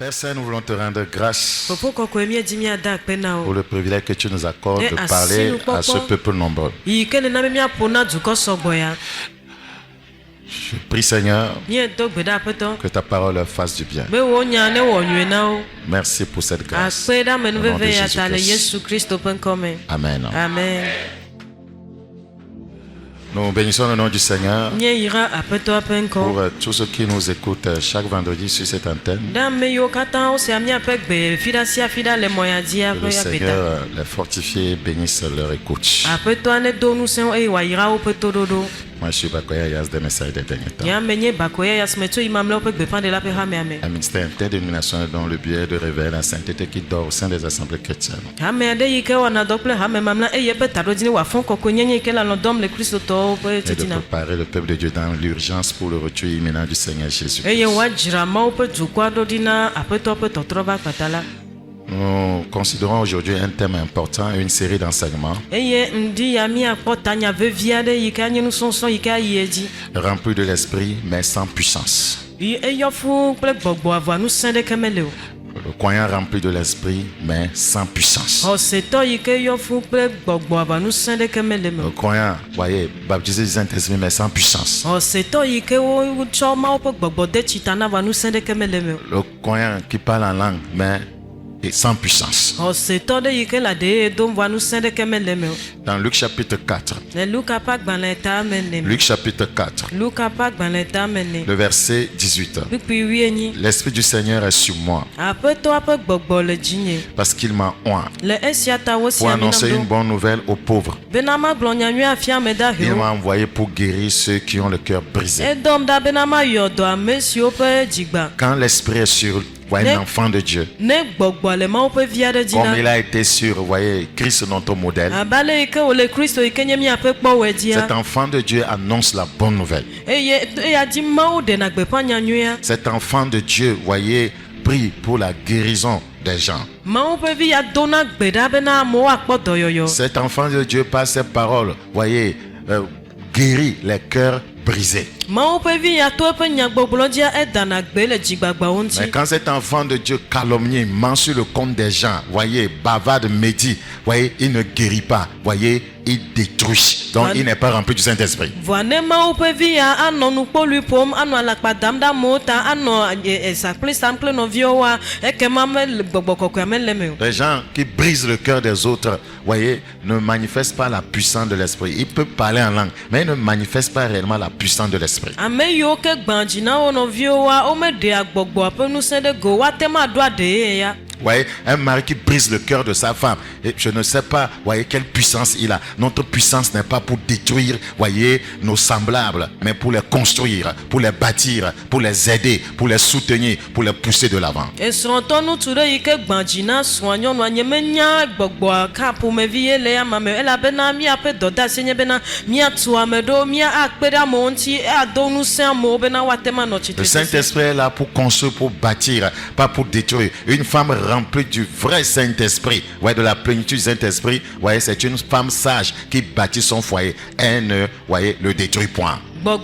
Père Saint, nous voulons te rendre grâce pour le privilège que tu nous accordes de parler à ce peuple nombreux. Je prie, Seigneur, que ta parole leur fasse du bien. Merci pour cette grâce. Au nom de Jésus-Christ. Amen. Amen. Nous bénissons le nom du Seigneur pour tous ceux qui nous écoutent chaque vendredi sur cette antenne. Que le Seigneur les fortifie et bénisse leur écoute. Moi, je suis Bakoya Yas des messages des derniers temps. Un ministère interdénominationnel dont le but est de révéler la sainteté qui dort au sein des assemblées chrétiennes. Et de préparer le peuple de Dieu dans l'urgence pour le retour imminent du Seigneur Jésus. Nous considérons aujourd'hui un thème important, une série d'enseignements remplis de l'esprit mais sans puissance. Le croyant rempli de l'esprit mais sans puissance. Le croyant, voyez, baptisé du Saint-Esprit mais sans puissance. Le croyant qui parle en langue mais et sans puissance. Dans Luc chapitre 4. Luc chapitre 4. Le verset 18. L'Esprit du Seigneur est sur moi parce qu'il m'a oint pour annoncer une bonne nouvelle aux pauvres. Il m'a envoyé pour guérir ceux qui ont le cœur brisé. Quand l'Esprit est sur un enfant de Dieu, comme il a été sur, voyez, Christ notre modèle, cet enfant de Dieu annonce la bonne nouvelle. Cet enfant de Dieu, voyez, prie pour la guérison des gens. Cet enfant de Dieu, par ses paroles, voyez, guérit les cœurs brisés. Mais quand cet enfant de Dieu calomnie, ment sur le compte des gens, voyez, bavarde, médit, voyez, il ne guérit pas, voyez, il détruit. Donc il n'est pas rempli du Saint-Esprit. Les gens qui brisent le cœur des autres, voyez, ne manifestent pas la puissance de l'Esprit. Ils peuvent parler en langue, mais ils ne manifestent pas réellement la puissance de l'Esprit. Voyez, un mari qui brise le cœur de sa femme, et je ne sais pas, voyez, quelle puissance il a. Notre puissance n'est pas pour détruire, voyez, nos semblables, mais pour les construire, pour les bâtir, pour les aider, pour les soutenir, pour les pousser de l'avant. Le Saint-Esprit est là pour construire, pour bâtir, pas pour détruire. Une femme remplie du vrai Saint-Esprit, ouais, de la plénitude du Saint-Esprit, ouais, c'est une femme sage qui bâtit son foyer. Elle ne, voyez, le détruit point. Le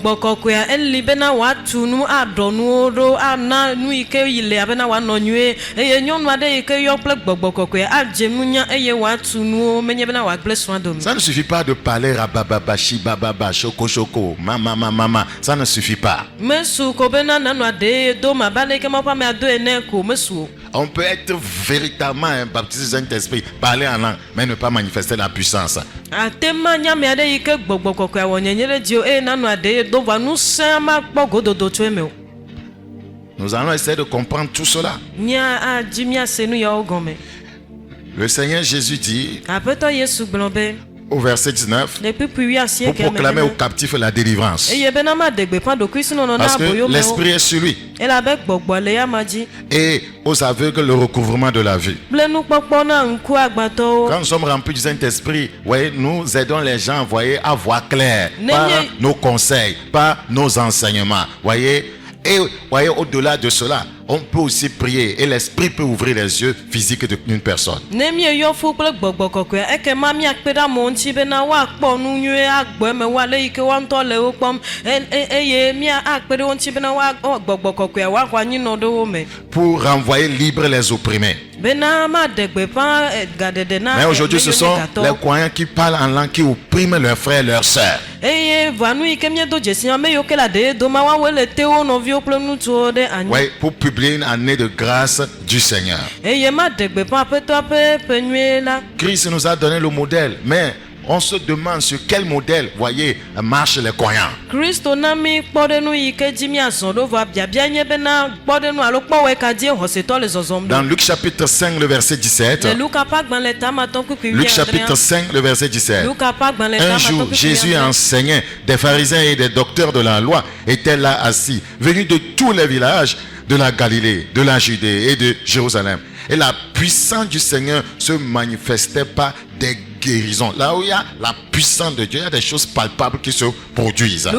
Ça ne suffit pas de parler rabababashi bababa choko choko mama mama, ça ne suffit pas. On peut être véritablement baptisé du Saint-Esprit, parler en langue, mais ne pas manifester la puissance. Nous allons essayer de comprendre tout cela. Le Seigneur Jésus dit au verset 19 pour proclamer aux captifs la délivrance, parce que l'Esprit est sur lui, et aux aveugles le recouvrement de la vue. Quand nous sommes remplis du Saint-Esprit, voyez, nous aidons les gens, voyez, à voir clair par nos conseils, par nos enseignements, voyez, Et voyez, au-delà de cela, on peut aussi prier et l'esprit peut ouvrir les yeux physiques d'une personne. Pour renvoyer libre les opprimés. Mais aujourd'hui, ce sont les croyants qui parlent en langue, qui oppriment leurs frères et leurs sœurs. Oui, pour publier une année de grâce du Seigneur. Christ nous a donné le modèle, mais on se demande sur quel modèle, voyez, marchent les croyants. Dans Luc chapitre 5, le verset 17. Luc chapitre 5, le verset 17. Un jour, Jésus enseignait. Des pharisiens et des docteurs de la loi étaient là assis, venus de tous les villages de la Galilée, de la Judée et de Jérusalem. Et la puissance du Seigneur se manifestait par des guérisons. Là où il y a la puissance de Dieu, il y a des choses palpables qui se produisent.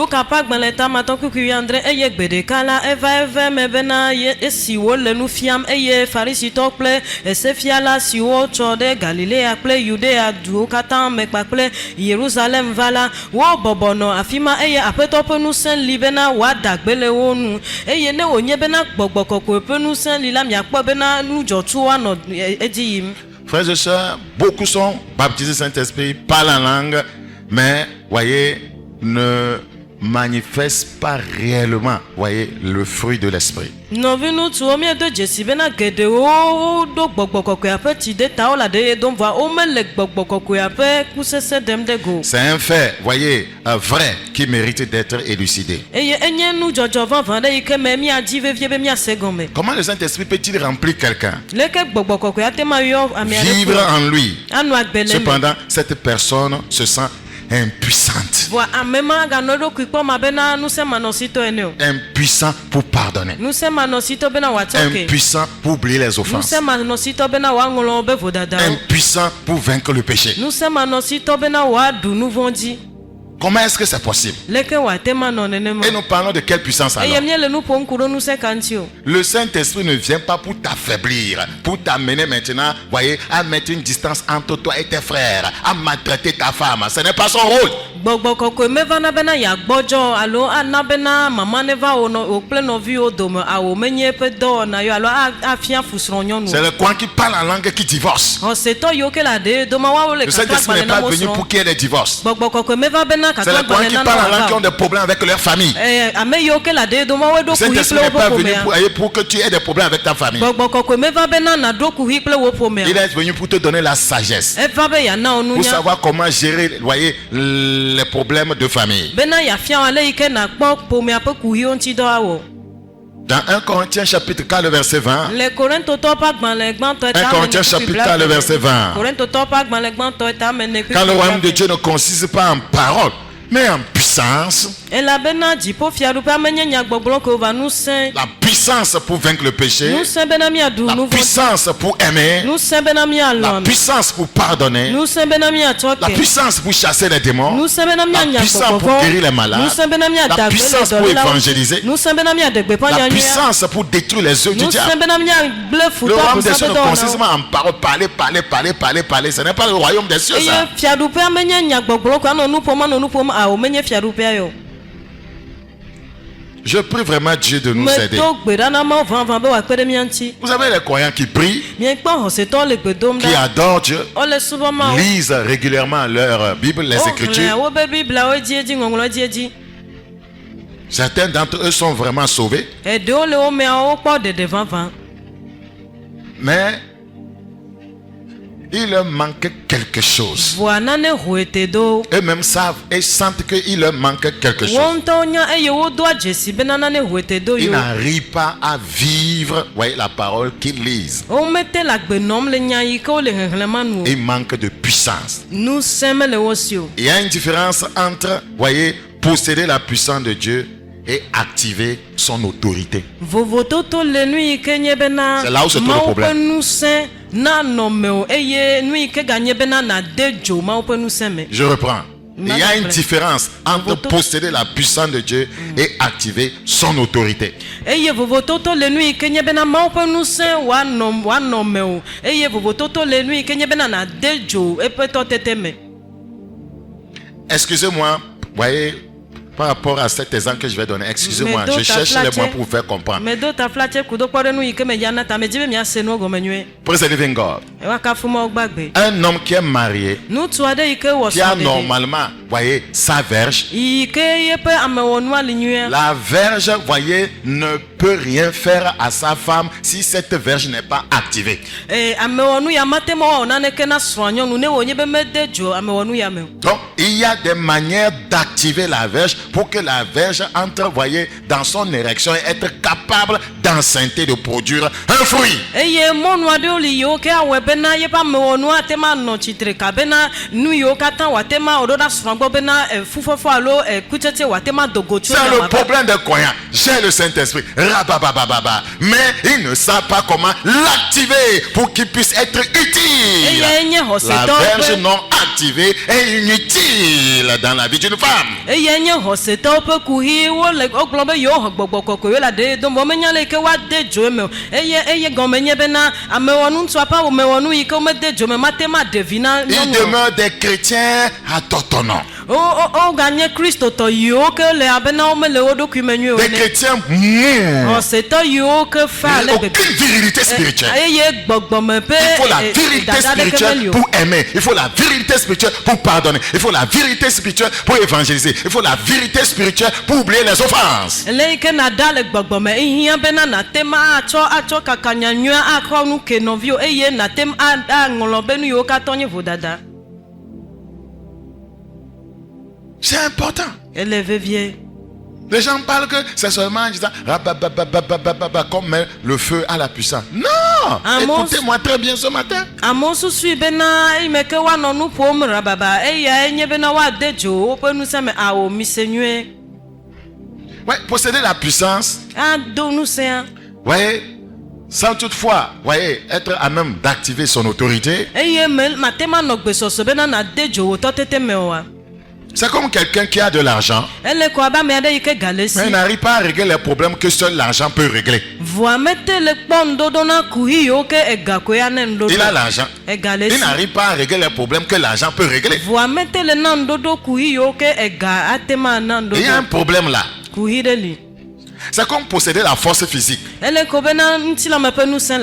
Frères et sœurs, beaucoup sont baptisés Saint-Esprit, parlent en langue, mais, voyez, ne manifestent pas réellement, voyez, le fruit de l'Esprit. C'est un fait, voyez, vrai, qui mérite d'être élucidé. Comment le Saint-Esprit peut-il remplir quelqu'un? Vivre en lui. Cependant, cette personne se sent impuissante. Impuissant pour pardonner. Impuissant pour oublier les offenses. Impuissant pour vaincre le péché. Comment est-ce que c'est possible? Et nous parlons de quelle puissance alors? Le Saint-Esprit ne vient pas pour t'affaiblir, pour t'amener maintenant, voyez, à mettre une distance entre toi et tes frères, à maltraiter ta femme. Ce n'est pas son rôle. C'est le coin qui parle en langue qui divorce. Le Saint-Esprit n'est pas venu pour qu'il y ait des divorces. C'est les croyants qui parlent en langue qui ont des problèmes avec leur famille. Le Saint-Esprit n'est pas venu pour que tu aies des problèmes avec ta famille. Il est venu pour te donner la sagesse, pour savoir comment gérer, voyez, les problèmes de famille. Dans 1 Corinthiens chapitre 4, le verset 20. 1 Corinthiens chapitre 4, le verset 20. Quand le royaume de Dieu ne consiste pas en parole, mais en puissance. La puissance pour vaincre le péché. La puissance pour aimer. La puissance pour pardonner. La puissance pour chasser les démons. La puissance pour guérir les malades. La puissance pour évangéliser. La puissance pour détruire les œuvres du diable. Le royaume des cieux ne consiste pas en parole. Parler. Ce n'est pas le royaume des cieux, ça. Je prie vraiment Dieu de nous aider. Vous avez les croyants qui prient, qui adorent Dieu, lisent régulièrement leur Bible, les Écritures. Certains d'entre eux sont vraiment sauvés. Mais il leur manque quelque chose. Eux-mêmes savent et sentent qu'il leur manque quelque chose. Ils n'arrivent pas à vivre, voyez, la parole qu'ils lisent. Ils manquent de puissance. Il y a une différence entre, voyez, posséder la puissance de Dieu et activer son autorité. C'est là où se trouve le problème. Je reprends. Il y a une différence entre posséder la puissance de Dieu et activer son autorité. Eye vovototo le nui kenye bena maopo nuse wanomeo. Eye vovototo le nui kenye bena na dejo epeto teteme. Excusez-moi, voyez, par rapport à cet exemple que je vais donner, excusez-moi, je cherche les mots pour vous faire comprendre. Praise the living God. Un homme qui est marié, qui a normalement, voyez, sa verge. La verge, voyez, ne peut rien faire à sa femme si cette verge n'est pas activée. Donc, il y a des manières d'activer la verge pour que la verge entre, voyez, dans son érection et être capable d'enceinte, de produire un fruit. C'est le problème des croyants. J'ai le Saint-Esprit, mais ils ne savent pas comment l'activer pour qu'il puisse être utile. La verge non activée est inutile dans la vie d'une femme. Il demeure des chrétiens à tâtonnant. Des chrétiens mous. Aucune virilité spirituelle. Il faut la virilité spirituelle pour aimer. Il faut la virilité spirituelle pour pardonner. Il faut la virilité spirituelle pour évangéliser. Il faut la virilité spirituelle pour oublier les offenses. C'est important. Les gens parlent que c'est seulement en disant comme le feu à la puissance. Non! Écoutez-moi très bien ce matin. Ouais, posséder la puissance. Ouais, sans toutefois, voyez, être à même d'activer son autorité. C'est comme quelqu'un qui a de l'argent, mais il n'arrive pas à régler les problèmes que seul l'argent peut régler. Il a l'argent, il n'arrive pas à régler les problèmes que l'argent peut régler. Il y a un problème là. C'est comme posséder la force physique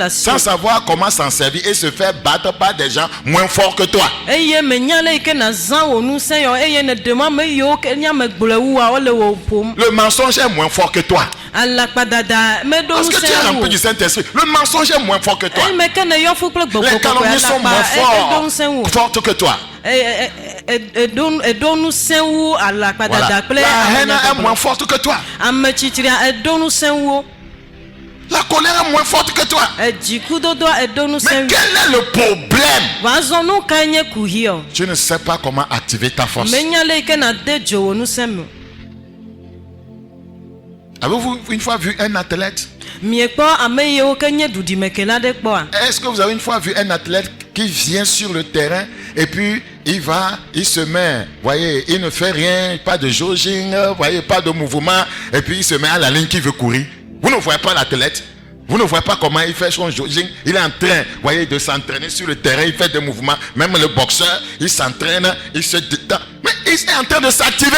sans savoir comment s'en servir et se faire battre par des gens moins forts que toi. Le mensonge est moins fort que toi. Parce que tu es rempli du Saint-Esprit. Le mensonge est moins fort que toi. Les calomnies sont moins fortes que toi. Voilà. La haine est moins forte que toi. La colère est moins forte que toi. Mais quel est le problème? Tu ne sais pas comment activer ta force. Avez-vous une fois vu un athlète? Est-ce que vous avez une fois vu un athlète qui vient sur le terrain et puis il se met, voyez, il ne fait rien, pas de jogging, voyez, pas de mouvement, et puis il se met à la ligne qui veut courir. Vous ne voyez pas l'athlète? Vous ne voyez pas comment il fait son jogging? Il est en train, voyez, de s'entraîner sur le terrain, il fait des mouvements. Même le boxeur, il s'entraîne, il se détend. Mais il est en train de s'activer.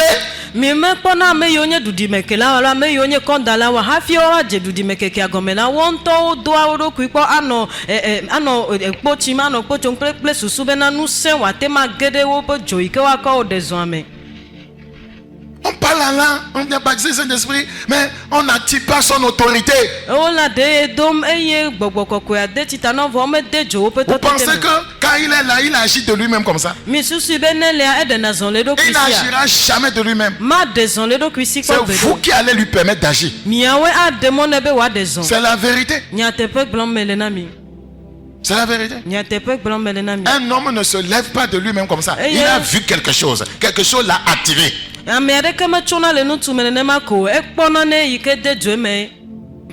On parle en langue, on vient baptiser Saint-Esprit, mais on n'active pas son autorité. Vous pensez que quand il est là, il agit de lui-même comme ça? Il n'agira jamais de lui-même. C'est vous qui allez lui permettre d'agir. C'est la vérité. C'est la vérité. Un homme ne se lève pas de lui-même comme ça. Il a vu quelque chose l'a activé.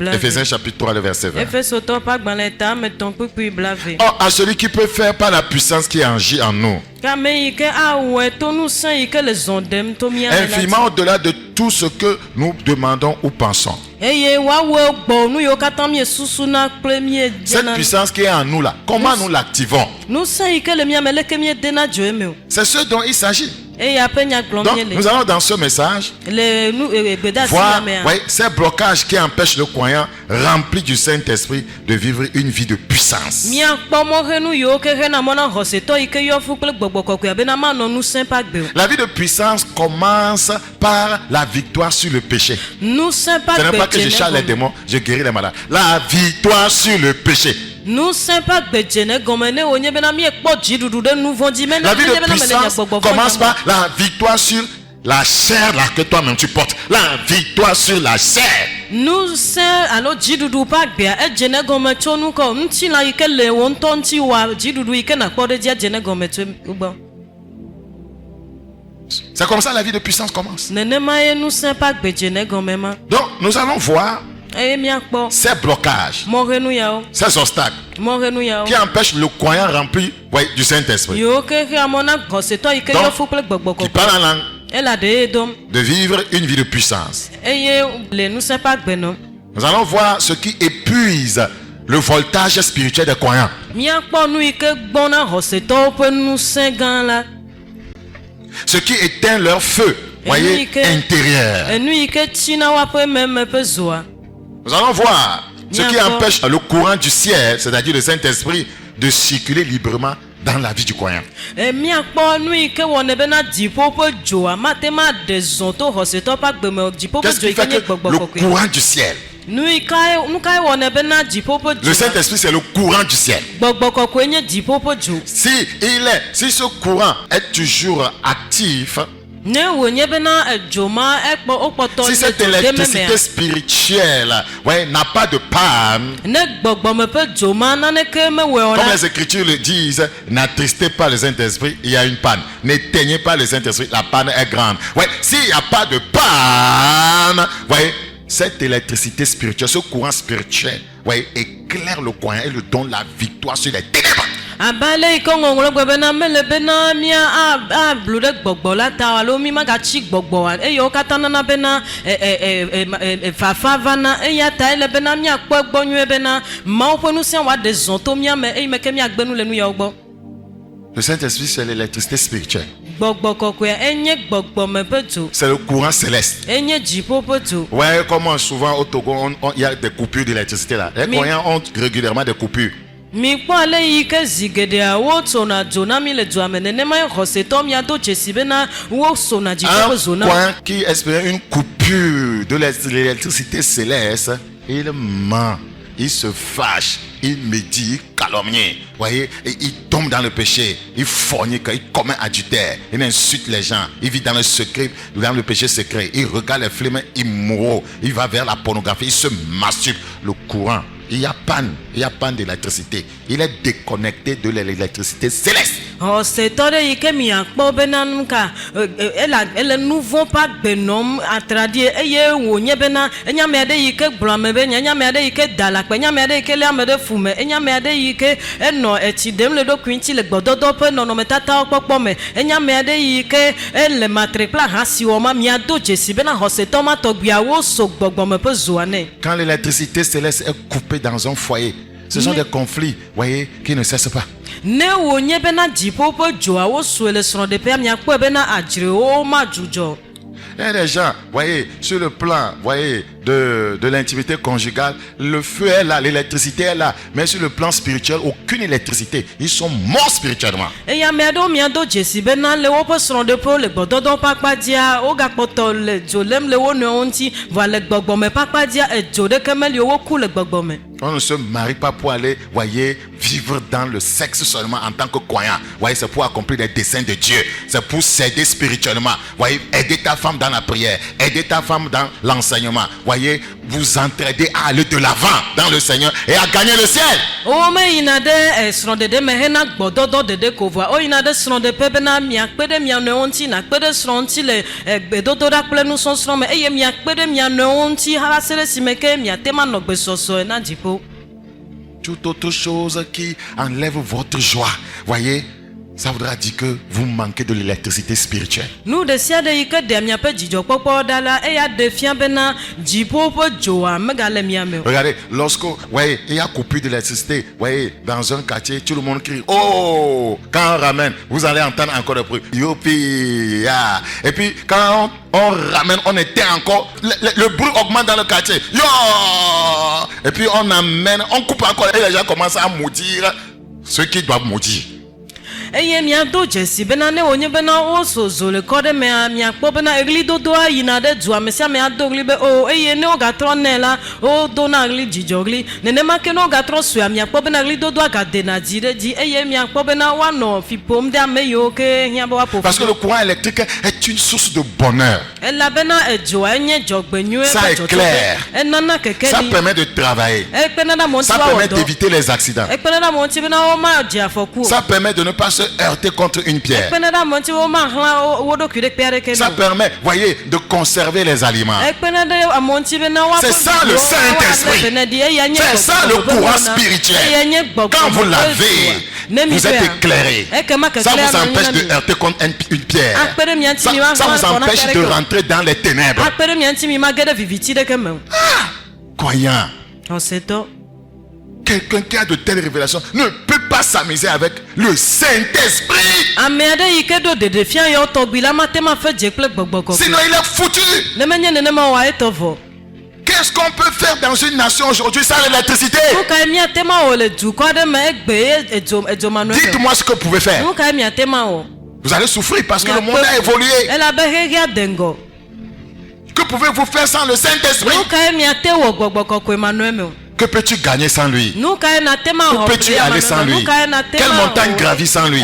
Éphésiens chapitre 3, le verset 20. Efesoto pa gbaleta meton pipi blave. Or, à celui qui peut faire par la puissance qui agit en nous, Kame ike awe to nous saint ike les ondem to mia. infiniment au-delà de tout ce que nous demandons ou pensons. Eye wa we gbo nu yo katan mi susu na premier Cette dena. puissance qui est en nous là, comment nous l'activons? Nous saint ike le mia mele ke mi dena joeme. C'est ce dont il s'agit. Eye apenya glom Donc, yele. nous allons dans ce message Le nous beda voir si ouais, ces blocages qui empêchent le croyant rempli du Saint-Esprit de vivre une vie de puissance. Mia kpo mo renu yo ke rena mona hoseto ike yo fu ple gbogbo kokwe abena ma no nous saint pa gbe. La vie de puissance commence par la victoire sur le péché. Nous saint pa Ce n'est gbe. pas que je chasse les démons, je guéris les malades. La victoire sur le péché. Nous saint pas gbe jene gomene onye bena mi ekpo jidudu de nous vondi mena. La vie de puissance commence par la victoire sur la chair là que toi-même tu portes. La victoire sur la chair. Nous saint alors jidudu pa gbe e jene gome chonu ko nti la ike le wonto nti wa jidudu ike na kpode dia jene gome to ugbo. C'est comme ça la vie de puissance commence. Nenema ye nous saint pas gbe jene gome ma. Donc nous allons voir E mi akpo. ces blocages, Mo renu ya o. ces obstacles Mo renu ya o. qui empêchent le croyant rempli du Saint-Esprit, Yo ke ke amona hoseto ike Donc, yo fu ple gbogbo qui kokwe. parle en langue, Elle a de dom. de vivre une vie de puissance. Eye le nous saint pas gbe no. Nous allons voir ce qui épuise le voltage spirituel des croyants. Mi akpo nu ike gbona hoseto pe nous saint gan la. Ce qui éteint leur feu, voyez, intérieur. Enu ike tina wa pe meme pe zoa. Nous allons voir ce qui D'accord. empêche le courant du ciel, c'est-à-dire le Saint-Esprit, de circuler librement dans la vie du croyant. E mi akpo nu ike wona be na dipo pe joa matema de zonto hoseto pa gbe me dipo pe Qu'est-ce jo qui ike fait nye que gbogbo le kokwe. courant du ciel, Nu kai wona be na dipo pe le jo. Saint-Esprit c'est le courant du ciel. Gbogbo kokwe nye dipo pe jo. Si ce courant est toujours actif, Ne wo nye be na ejoma ekpo okpoto si cette électricité spirituelle n'a pas de panne, ne gbogbo me pe joma na ne ke me we comme ona. les Écritures le disent, n'attristez pas le Saint-Esprit, il y a une panne. N'éteignez pas le Saint-Esprit, la panne est grande. S'il n'y a pas de panne, cette électricité spirituelle, ce courant spirituel, éclaire le croyant et le donne la victoire sur les ténèbres. Abale ikongo ngolo gbe na mele be na mia a blude gbogbo la ta alo mi maga chi gbogbo wa e yo katana na be na fafa vana e ya ta ele be na mia kpo gbonyu be na ma o ponu se wa de zonto mia me e me ke mia gbenu le nu ya ogbo. Le Saint-Esprit, c'est l'électricité spirituelle. Gbogbo kokwe enye gbogbo me peto. C'est le courant céleste. Enye jipo peto. Comment souvent au Togo, il y a des coupures d'électricité là. Les croyants ont régulièrement des coupures. Mi kpo ale ike zigede a wo tsona jona mi le dua mene ne ma hoseto mi ado jesibe na wo sona jipo Un zona. croyant qui espère une coupure de l'électricité céleste, il ment, il se fâche, il médit, il calomnie. Et il tombe dans le péché, il fornique, il commet adultère, il insulte les gens, il vit dans le secret, dans le péché secret, il regarde les films immoraux, il va vers la pornographie, il se masturbe. Le courant, il y a panne d'électricité. Il est déconnecté de l'électricité céleste. Hoseto de ike mi akpo be na nka ele nouveau pas benom atradie eye wo nye be na enya me de ike blame be nya me de ike dala pe nya me de ike le me de fume enya me de ike eno eti dem le do kwinti le gbododo pe no no metata okpokpo me enya me de ike ele matricla ha si o ma mi ado jesi be na hoseto ma to gbia wo so gbogbo me pe zoane. Quand l'électricité céleste est coupée dans un foyer, ce sont des conflits, qui ne cessent pas. Ne wo nye be na jipo pe joa wo so le sron de pe mi akpo be na ajire o ma jujo. Il y a des gens, sur le plan, de l'intimité conjugale, le feu est là, l'électricité est là, mais sur le plan spirituel, aucune électricité. Ils sont morts spirituellement. Et ya meado miado jesi bena le wo posron de pro le bododo pakpa dia o gakpoto le jolem le wo no onti va le gbogbo me pakpa dia e jode kemel yo wo ku le gbogbo me. On ne se marie pas pour aller, voyez, vivre dans le sexe seulement en tant que croyant. Voyez, c'est pour accomplir les desseins de Dieu. C'est pour s'aider spirituellement. Voyez, aider ta femme dans la prière, aider ta femme dans l'enseignement. Voyez, vous entraidez à aller de l'avant dans le Seigneur et à gagner le ciel. Oh mais il a des srondede mehena gbododo de kovoa. Oh il a des sronde pebena miakpede mianeonti na pede sronti le bedodora plenu son srome eye miakpede mianeonti halasele simeke miatema no gbesoso na dipo. Toute autre chose qui enlève votre joie, voyez, ça voudra dire que vous manquez de l'électricité spirituelle. Nous de sia de ike de miape jijo popo dala e ya de fia bena jipo po joa megale miame. Regardez, lorsque, voyez, il y a coupure d'électricité, voyez, dans un quartier, tout le monde crie, oh, quand on ramène, vous allez entendre encore le bruit, youpi, yeah. Et puis, quand on ramène, on éteint encore, le bruit augmente dans le quartier, yo. Et puis, on amène, on coupe encore, et les gens commencent à maudire ceux qui doivent maudire. Eye miado jesi bena ne onye bena oso zole kode me miakpo bena egli dodo ayina de dua mesia me adogli be o eye ne ogatro nela o dona egli jijogli nene make no ogatro su miakpo bena egli dodo agade na jire ji eye miakpo bena wa no fipom de ameyo ke hia ba po. Parce que le courant électrique est une source de bonheur. Ela bena ejo enye jogbenyu ça est clair. Enana keke ça permet de travailler. Ça permet d'éviter les accidents. Ça permet de ne pas se heurter contre une pierre. Ça permet, voyez, de conserver les aliments. C'est ça le Saint-Esprit. C'est ça le courant spirituel. Quand vous l'avez, vous êtes éclairé. Ça vous empêche de heurter contre une pierre. Ça vous empêche de rentrer dans les ténèbres. Croyant. Quelqu'un qui a de telles révélations ne peut pas s'amuser avec le Saint-Esprit. Sinon il est foutu. Qu'est-ce qu'on peut faire dans une nation aujourd'hui sans l'électricité? Dites-moi ce que vous pouvez faire. Vous allez souffrir parce que le monde a évolué. Que pouvez-vous faire sans le Saint-Esprit? Que peux-tu gagner sans lui? Où peux-tu aller sans lui? Quelle montagne gravir sans lui?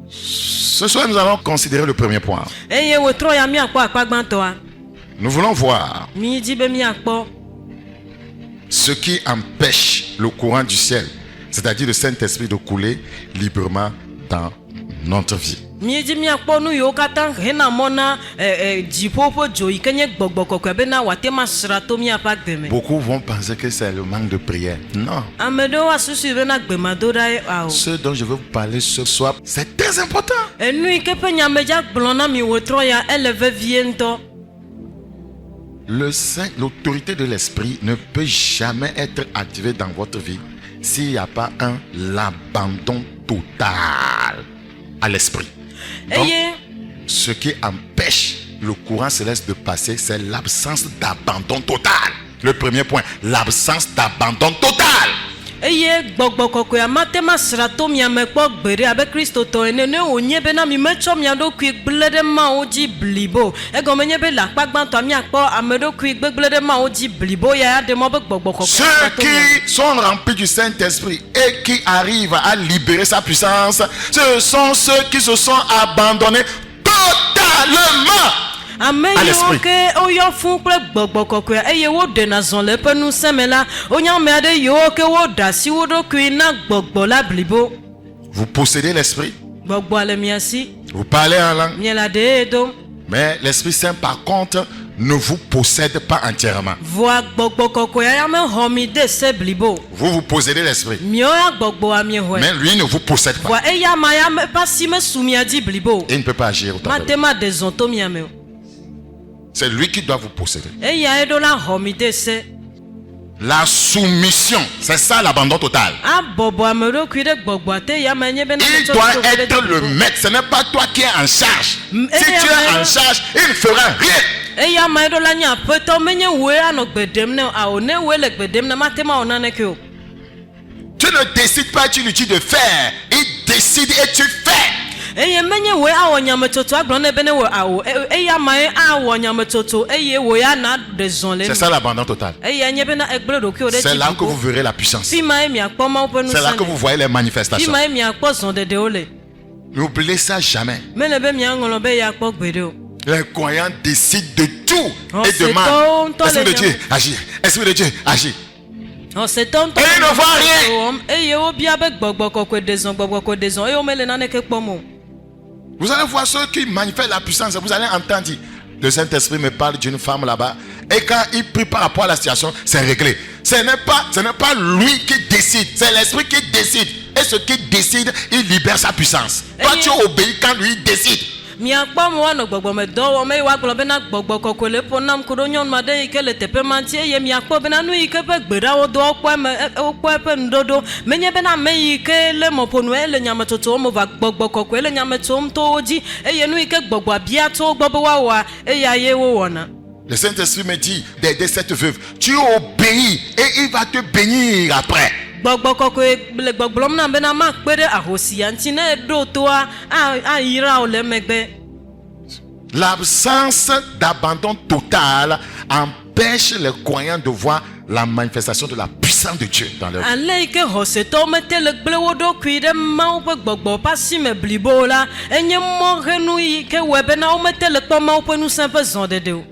Ce soir, nous allons considérer le premier point. Nous voulons voir ce qui empêche le courant du ciel, c'est-à-dire le Saint-Esprit, de couler librement dans notre vie. Beaucoup vont penser que c'est le manque de prière. Non. Ce dont je veux vous parler ce soir, c'est très important. L'autorité de l'esprit ne peut jamais être activée dans votre vie s'il n'y a pas l'abandon total à l'esprit. Donc, ce qui empêche le courant céleste de passer, c'est l'absence d'abandon total. Le premier point, l'absence d'abandon total. Ceux qui sont remplis du Saint-Esprit et qui arrivent à libérer sa puissance, ce sont ceux qui se sont abandonnés totalement à l'esprit. Vous possédez l'esprit. Vous parlez en langue. Mais l'Esprit Saint, par contre, ne vous possède pas entièrement. Vous possédez l'esprit. Mais lui ne vous possède pas. Et il ne peut pas agir autant. C'est lui qui doit vous posséder. La soumission, c'est ça l'abandon total. Il doit être le maître, ce n'est pas toi qui es en charge. Si tu es en charge, il ne fera rien. Tu ne décides pas, tu lui dis de faire. Il décide et tu fais. eye menye we awo nyametoto agblɔ ne be ne wo awo eya mae awo nyametoto eye wo ya na de zɔn le C'est ça l'abandon total. eye nye be na egble ɖokui wo ɖe C'est là dzi que vous verrez la puissance. fi mae miakpɔ mawo ƒe C'est là que nusẽ vous voyez les fi manifestations. mae miakpɔ zɔ̃ɖeɖewo le N'oubliez ça jamais. mele be miaŋlɔ be yakpɔ gbeɖe o. Les croyants décident de tout Oh, et c'est demandent. ton- Esprit de les Dieu, gens. agis. Esprit de Dieu, agis. Ɔsetɔ ŋutɔ Et il ne voit rien. eye wobia be gbɔgbɔ kɔkɔe ɖe zɔn eye womele naneke kpɔm o. Vous allez voir ceux qui manifestent la puissance. Vous allez entendre dire, le Saint-Esprit me parle d'une femme là-bas. Et quand il prie par rapport à la situation, c'est réglé. Ce n'est pas lui qui décide, c'est l'Esprit qui décide. Et ce qui décide, il libère sa puissance. Toi, tu obéis quand lui décide. Miakpɔ mo anɔ gbɔgbɔme dɔ wɔm eye woagblɔ bena gbɔgbɔ kɔkɔe le ƒo nam ku ɖo nyɔnu aɖe yi ke le teƒe ma ŋuti eye miakpɔ bena nu yi ke ƒe gbeɖawo do wokpɔ eƒe nuɖoɖo menye bena ame yi ke le mɔƒonu ele nyametsotso wɔm va gbɔgbɔ kɔkɔe le nyame tsom to wo dzi eye nu yi ke gbɔgbɔa bia tso wo gbɔ be woawɔa eya ye wowɔna. Le Saint-Esprit me dit d'aider cette veuve. Tu obéis et il va te bénir après. Gbɔgbɔ kɔkɔe le gbɔgblɔm na bena makpe ɖe ahosia ŋuti ne eɖo toa ayra wo le megbe. L'absence d'abandon total empêche les croyants de voir la manifestation de la puissance de Dieu dans leur vie. Ale yi ke xɔsetɔwo mete le gble wo ɖokui ɖe Mawu ƒe gbɔgbɔ ƒe asime blibo o la enye mɔhenu yi ke wɔe bena womete le kpɔ Mawu ƒe ŋusẽ ƒe zɔɖeɖe o.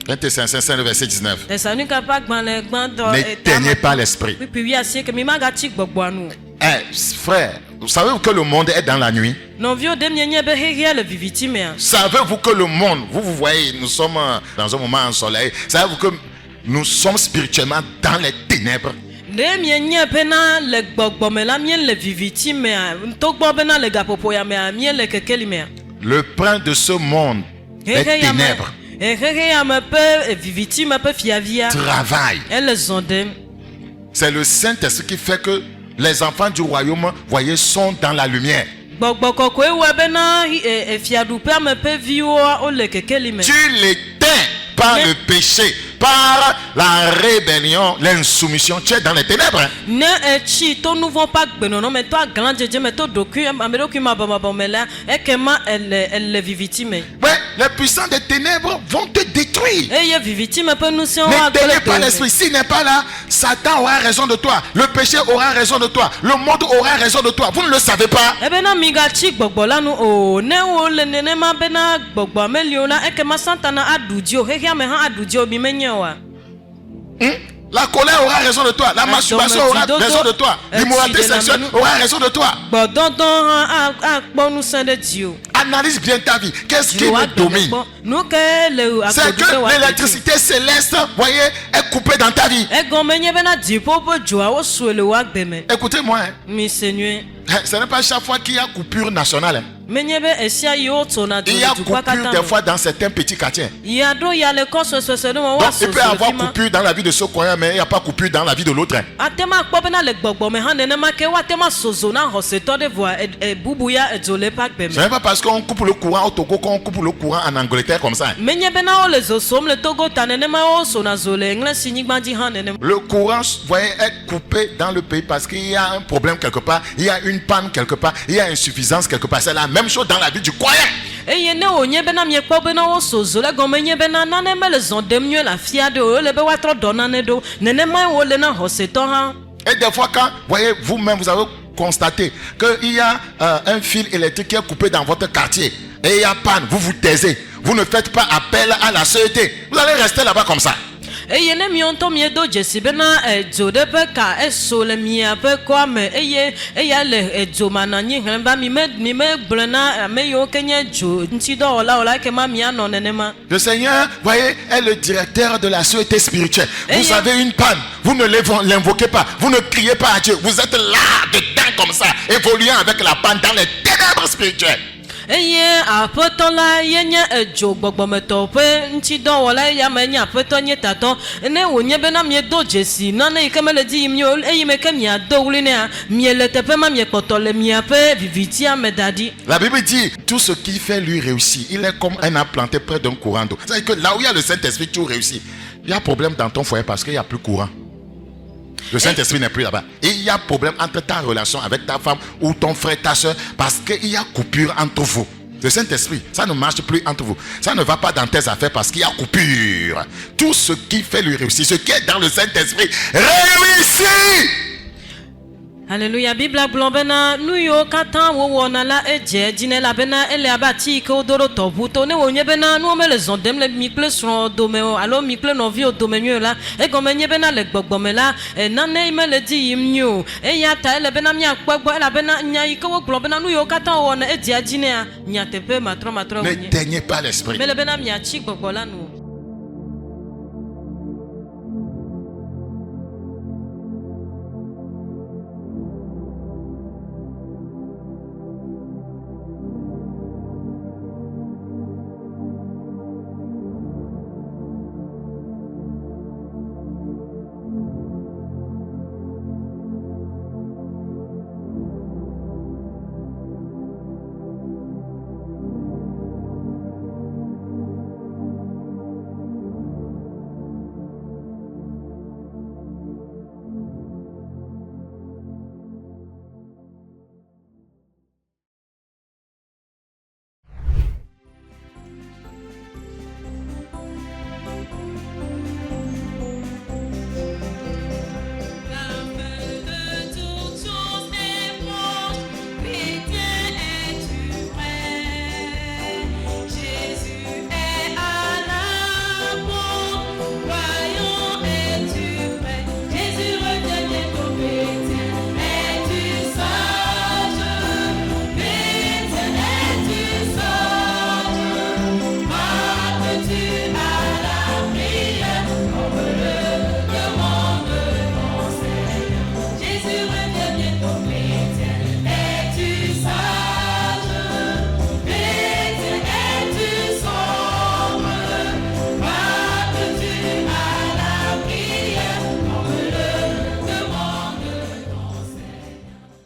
1 Thessaloniciens 5, verset 19. Thessalonika ƒe agbalẽ gbãtɔ N'éteignez pas l'esprit. kpikpi 19 mi magatsi gbɔgbɔa nu o. Frère, savez-vous que le monde est dans la nuit? Nɔviwo ɖe mienye be xexea le viviti mea. Savez-vous que le monde, vous voyez, nous sommes dans un moment ensoleillé. Savez-vous que nous sommes spirituellement dans les ténèbres? Ɖe mienye bena le gbɔgbɔme la mie le viviti mea togbɔ bena le gaƒoƒo ya mea mie le kekeli mea. Le prince de ce monde, les ténèbres, xexe ya me ƒe viviti me ƒe fiavia travaille. ele zɔ ɖem. C'est le Saint-Esprit qui fait que les enfants du royaume, voyez, sont dans la lumière. Gbɔgbɔ kɔkɔe wɔ bena fiaɖuƒea me ƒe viwo wole kekeli me. Tu l'éteins par le péché, par la rébellion, l'insoumission. Tu es dans les ténèbres. Ne etsi to nu vɔ ƒe agbenɔnɔ me to aglã dzedze me to ɖokui ame ɖokui mabɔmabɔ me la ekema ele viviti me. Ouais, les puissants des ténèbres vont te détruire. Eye viviti me ƒe ŋusẽwo N'éteignez pas agble l'esprit. S'il n'est pas là, Satan aura raison de toi. Le péché aura raison de toi. Le monde aura raison de toi. Vous ne le savez pas. ebena migatsi gbɔgbɔ la nu o ne wole nenema bena gbɔgbɔa meli o la ekema satana aɖu dzi o xexea me hã aɖu dzi o mi menye oa. La colère aura raison de toi. La masturbation aura raison de toi. L'immoralité sexuelle aura raison de toi. Gbɔdɔdɔ hã akpɔ ŋusẽ ɖe dzi o. Analyse bien ta vie. Qu'est-ce qui me domine? Nu ke le C'est que l'électricité céleste, voyez, est coupée dans ta vie. egɔme nye bena dziƒo ƒe dzoa wosoe le wo agbe me. Écoutez-moi, hein. Mi se nyuie. Ce n'est pas chaque fois qu'il y a coupure nationale. Hein. Menye be esia yi wotsona dzo Il y le a dukɔa coupure katã des me. fois dans certains petits quartiers. Ya ɖo ya le kɔ sɔsɔsɔ ɖe me Donc il woasoso peut y avoir le fi ma. coupure dans la vie de ce croyant, mais il n'y a pas coupure dans la vie de l'autre. Hein. Atema kpɔ bena le gbɔgbɔme hã nenema ke woatema sozo na xɔsetɔ ɖe vɔa bubu ya edzo le eƒe agbe Ce me. n'est pas parce qu'on coupe le courant au Togo qu'on coupe le courant en Angleterre comme ça. Hein. Menye bena wole zosom le Togo ta nenema wosona zo le Englesi nyigba dzi hã nenema. Le courant, voyez, est coupé dans le pays parce qu'il y a un problème quelque part, il y a une panne quelque part, il y a insuffisance quelque part. C'est la même chose dans la vie du croyant. Eye ne wònye bena miekpɔ bena woso zo le gɔme nye bena nane mele zɔ ɖem nyuie le afi aɖe o wole be woatrɔ dɔ nane ɖo nenema wole na xɔsetɔ hã. Et des fois, quand, voyez, vous-même, vous avez constaté qu'il y a un fil électrique qui est coupé dans votre quartier et il y a panne, vous vous taisez. Vous ne faites pas appel à la sûreté. Vous allez rester là-bas comme ça. Eye ne miɔ ŋutɔ miedo dzesi bena edzo ɖe ƒe ka eso le miaƒe kɔa me eye eya le edzo ma nɔ anyi hlẽ ba mi me gblẽ na ame yiwo ke nye dzo ŋutidɔwɔlawo la ekema mianɔ nenema. Le Seigneur, voyez, est le directeur de la sûreté spirituelle. Vous Et avez une panne, vous ne l'invoquez pas, vous ne criez pas à Dieu. Vous êtes là, dedans comme ça, évoluant avec la panne dans les ténèbres spirituelles. Eye aƒetɔ la ye nye edzo gbɔgbɔmetɔ ƒe ŋutidɔwɔla eya me nye aƒetɔ nye tatɔ ne wònye bena miedo dzesi nane yi ke mele dzi yim o eye me ke miado wli nea miele teƒe ma miekpɔtɔ le miaƒe vivitia me da ɖi. La Bible dit, tout ce qui fait lui réussir, il est comme un arbre planté près d'un courant d'eau. C'est-à-dire que là où il y a le Saint-Esprit, tout réussit. Il y a problème dans ton foyer parce qu'il n'y a plus courant. Le Saint-Esprit n'est plus là-bas. Et il y a problème entre ta relation avec ta femme ou ton frère, ta soeur, parce qu'il y a coupure entre vous. Le Saint-Esprit, ça ne marche plus entre vous. Ça ne va pas dans tes affaires parce qu'il y a coupure. Tout ce qui fait lui réussir, ce qui est dans le Saint-Esprit, réussit. Alléluia. Bible globena nuyo kata wo wona la eje jine la bena ele abati ko doro tobuto ne wonye bena nu me le zondem le mikle son dome alo mikle no vi o domenyo la e gomenye bena le gbogbome la e nane me le di imnyo e ya ta ele bena mia gbogbo ele bena nya iko wo globena nuyo kata wona eje jine a nya tepe matro Ne daignez pas l'esprit. me le bena mia chi gbogbo la nu